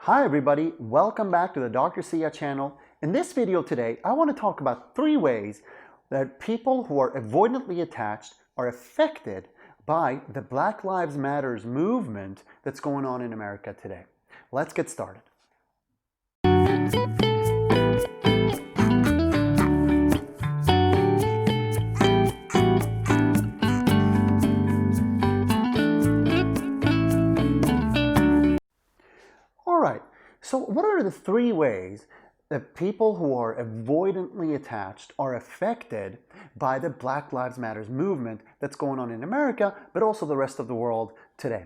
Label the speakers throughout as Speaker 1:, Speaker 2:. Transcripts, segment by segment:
Speaker 1: Hi everybody, welcome back to the Dr. Sia channel. In this video today, I want to talk about 3 ways that people who are avoidantly attached are affected by the Black Lives Matters movement that's going on in America today. Let's get started. Alright, so what are the 3 ways that people who are avoidantly attached are affected by the Black Lives Matters movement that's going on in America, but also the rest of the world today?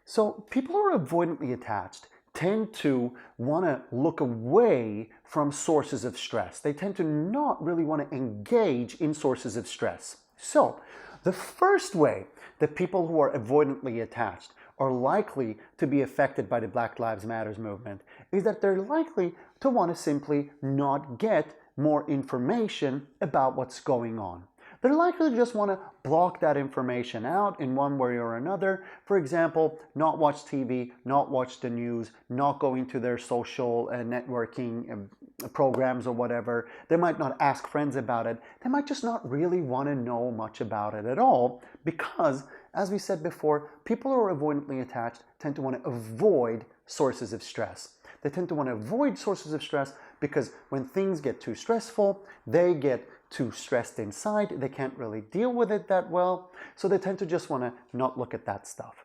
Speaker 1: So people who are avoidantly attached tend to want to look away from sources of stress. They tend to not really want to engage in sources of stress. So the first way that people who are avoidantly attached are likely to be affected by the Black Lives Matters movement is that they're likely to want to simply not get more information about what's going on. They're likely to just want to block that information out in one way or another. For example, not watch TV, not watch the news, not go into their social networking programs or whatever. They might not ask friends about it. They might just not really want to know much about it at all because, as we said before, people who are avoidantly attached tend to want to avoid sources of stress. They tend to want to avoid sources of stress because when things get too stressful, they get too stressed inside. They can't really deal with it that well, so they tend to just want to not look at that stuff.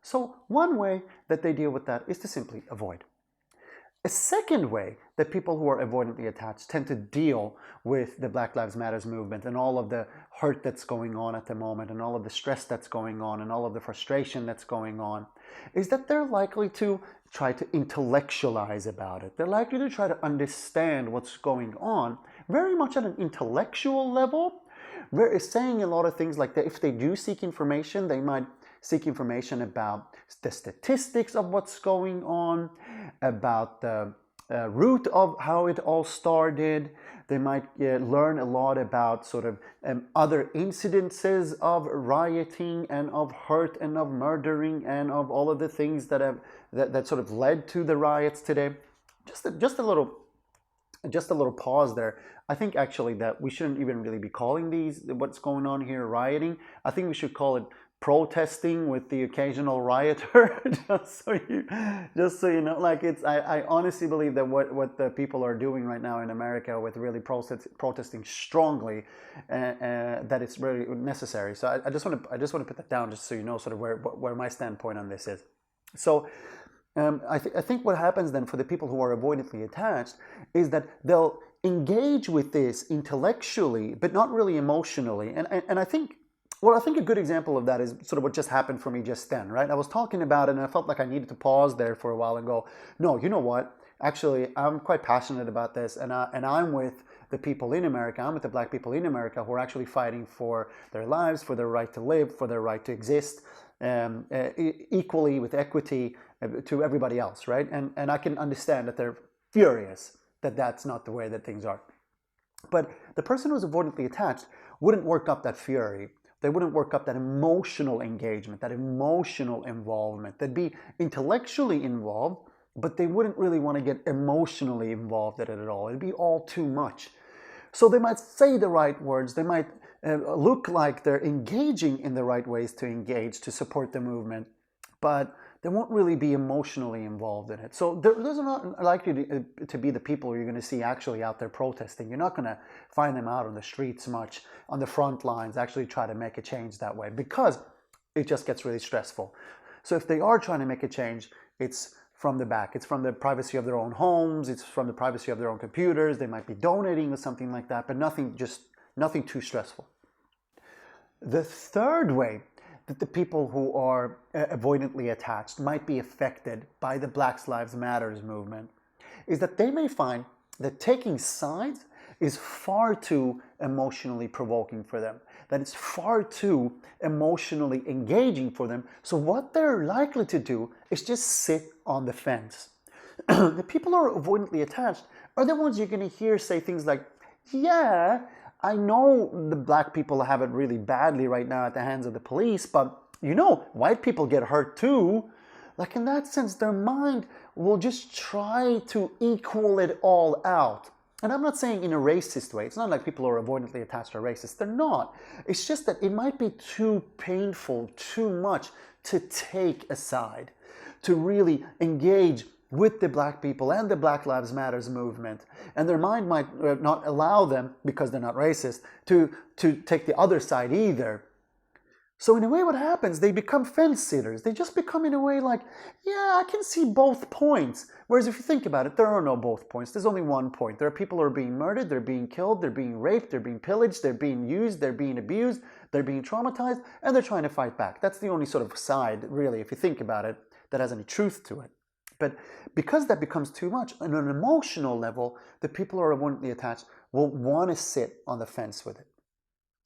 Speaker 1: So one way that they deal with that is to simply avoid. A second way that people who are avoidantly attached tend to deal with the Black Lives Matters movement and all of the hurt that's going on at the moment and all of the stress that's going on and all of the frustration that's going on is that they're likely to try to intellectualize about it. They're likely to try to understand what's going on very much at an intellectual level. They're saying a lot of things like that. If they do seek information, they might seek information about the statistics of what's going on, about the root of how it all started. They might learn a lot about sort of other incidences of rioting and of hurt and of murdering and of all of the things that have that sort of led to the riots today. Just a little pause there. I think actually that we shouldn't even really be calling these what's going on here rioting. I think we should call it protesting with the occasional rioter. just so you know, like I honestly believe that what the people are doing right now in America with really protesting strongly, that it's really necessary. So I just want to put that down just so you know sort of where my standpoint on this is. So I think what happens then for the people who are avoidantly attached is that they'll engage with this intellectually, but not really emotionally. And I think a good example of that is sort of what just happened for me just then, right? I was talking about it and I felt like I needed to pause there for a while and go, no, you know what? Actually, I'm quite passionate about this, and I'm with the people in America. I'm with the Black people in America who are actually fighting for their lives, for their right to live, for their right to exist equally with equity to everybody else, right? And I can understand that they're furious that that's not the way that things are. But the person who's avoidantly attached wouldn't work up that fury. They wouldn't work up that emotional engagement, that emotional involvement. They'd be intellectually involved, but they wouldn't really want to get emotionally involved in it at all. It'd be all too much. So they might say the right words. They might look like they're engaging in the right ways to engage, to support the movement, but they won't really be emotionally involved in it. So those are not likely to be the people you're going to see actually out there protesting. You're not going to find them out on the streets much, on the front lines, actually try to make a change that way because it just gets really stressful. So if they are trying to make a change, it's from the back. It's from the privacy of their own homes. It's from the privacy of their own computers. They might be donating or something like that, but nothing too stressful. The third way that the people who are avoidantly attached might be affected by the Black Lives Matters movement is that they may find that taking sides is far too emotionally provoking for them, that it's far too emotionally engaging for them. So what they're likely to do is just sit on the fence. The people who are avoidantly attached are the ones you're going to hear say things like, yeah, I know the black people have it really badly right now at the hands of the police, but you know, white people get hurt too. Like in that sense, their mind will just try to equal it all out. And I'm not saying in a racist way. It's not like people are avoidantly attached or racist. They're not. It's just that it might be too painful, too much to take a side, to really engage with the black people and the Black Lives Matters movement. And their mind might not allow them, because they're not racist, to take the other side either. So in a way what happens, they become fence sitters. They just become in a way like, yeah, I can see both points. Whereas if you think about it, there are no both points. There's only one point. There are people who are being murdered, they're being killed, they're being raped, they're being pillaged, they're being used, they're being abused, they're being traumatized, and they're trying to fight back. That's the only sort of side, really, if you think about it, that has any truth to it. But because that becomes too much, on an emotional level, the people who are avoidantly attached will want to sit on the fence with it.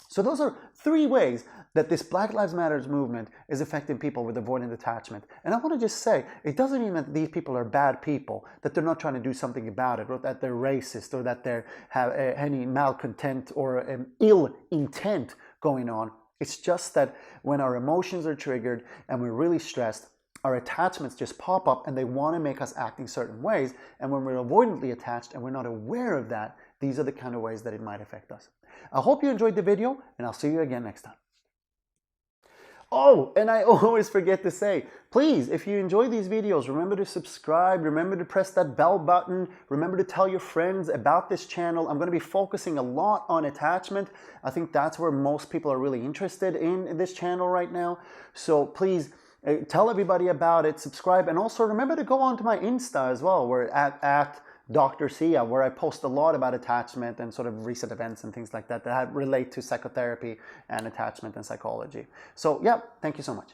Speaker 1: So those are 3 ways that this Black Lives Matters movement is affecting people with avoidant attachment. And I want to just say, it doesn't mean that these people are bad people, that they're not trying to do something about it, or that they're racist, or that they have any malcontent or an ill intent going on. It's just that when our emotions are triggered and we're really stressed, our attachments just pop up and they want to make us act in certain ways. And when we're avoidantly attached and we're not aware of that, these are the kind of ways that it might affect us. I hope you enjoyed the video, and I'll see you again next time. Oh, and I always forget to say, please, if you enjoy these videos, remember to subscribe, remember to press that bell button, remember to tell your friends about this channel. I'm going to be focusing a lot on attachment. I think that's where most people are really interested in this channel right now. So please, tell everybody about it, subscribe, and also remember to go on to my Insta as well. We're at Dr. Sia, where I post a lot about attachment and sort of recent events and things like that that relate to psychotherapy and attachment and psychology. So yeah, thank you so much.